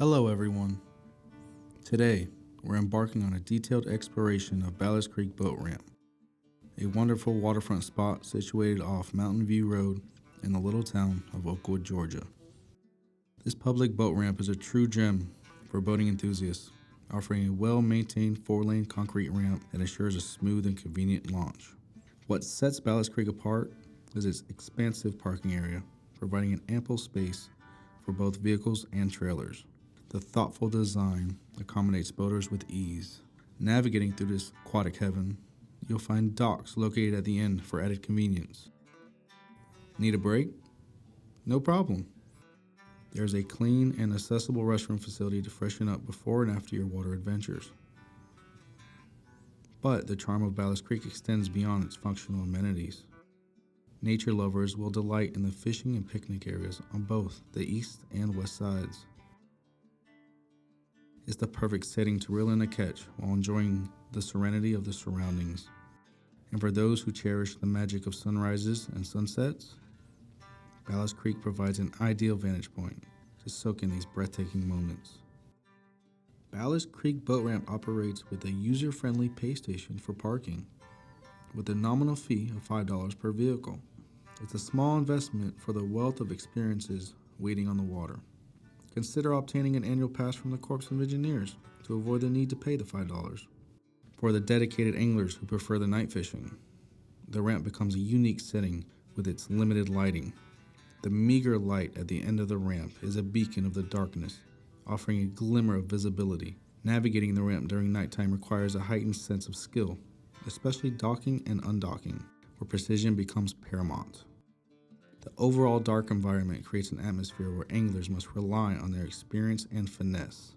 Hello everyone. Today, we're embarking on a detailed exploration of Balus Creek Boat Ramp, a wonderful waterfront spot situated off Mountain View Road in the little town of Oakwood, Georgia. This public boat ramp is a true gem for boating enthusiasts, offering a well-maintained 4-lane concrete ramp that ensures a smooth and convenient launch. What sets Balus Creek apart is its expansive parking area, providing an ample space for both vehicles and trailers. The thoughtful design accommodates boaters with ease. Navigating through this aquatic heaven, you'll find docks located at the end for added convenience. Need a break? No problem. There's a clean and accessible restroom facility to freshen up before and after your water adventures. But the charm of Balus Creek extends beyond its functional amenities. Nature lovers will delight in the fishing and picnic areas on both the east and west sides. It's the perfect setting to reel in a catch while enjoying the serenity of the surroundings. And for those who cherish the magic of sunrises and sunsets, Balus Creek provides an ideal vantage point to soak in these breathtaking moments. Balus Creek Boat Ramp operates with a user-friendly pay station for parking, with a nominal fee of $5 per vehicle. It's a small investment for the wealth of experiences waiting on the water. Consider obtaining an annual pass from the Corps of Engineers to avoid the need to pay the $5. For the dedicated anglers who prefer the night fishing, the ramp becomes a unique setting with its limited lighting. The meager light at the end of the ramp is a beacon of the darkness, offering a glimmer of visibility. Navigating the ramp during nighttime requires a heightened sense of skill, especially docking and undocking, where precision becomes paramount. The overall dark environment creates an atmosphere where anglers must rely on their experience and finesse.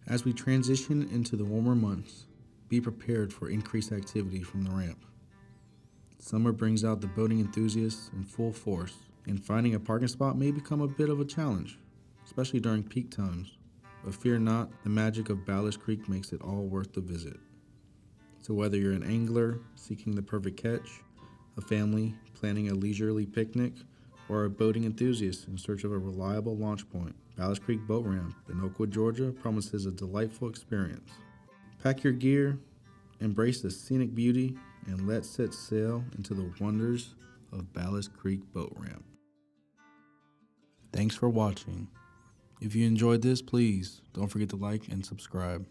As we transition into the warmer months, be prepared for increased activity from the ramp. Summer brings out the boating enthusiasts in full force, and finding a parking spot may become a bit of a challenge, especially during peak times. But fear not, the magic of Balus Creek makes it all worth the visit. So whether you're an angler seeking the perfect catch, a family planning a leisurely picnic, or a boating enthusiast in search of a reliable launch point, Balus Creek Boat Ramp in Oakwood, Georgia promises a delightful experience. Pack your gear, embrace the scenic beauty, and let's set sail into the wonders of Balus Creek Boat Ramp. Thanks for watching. If you enjoyed this, please don't forget to like and subscribe.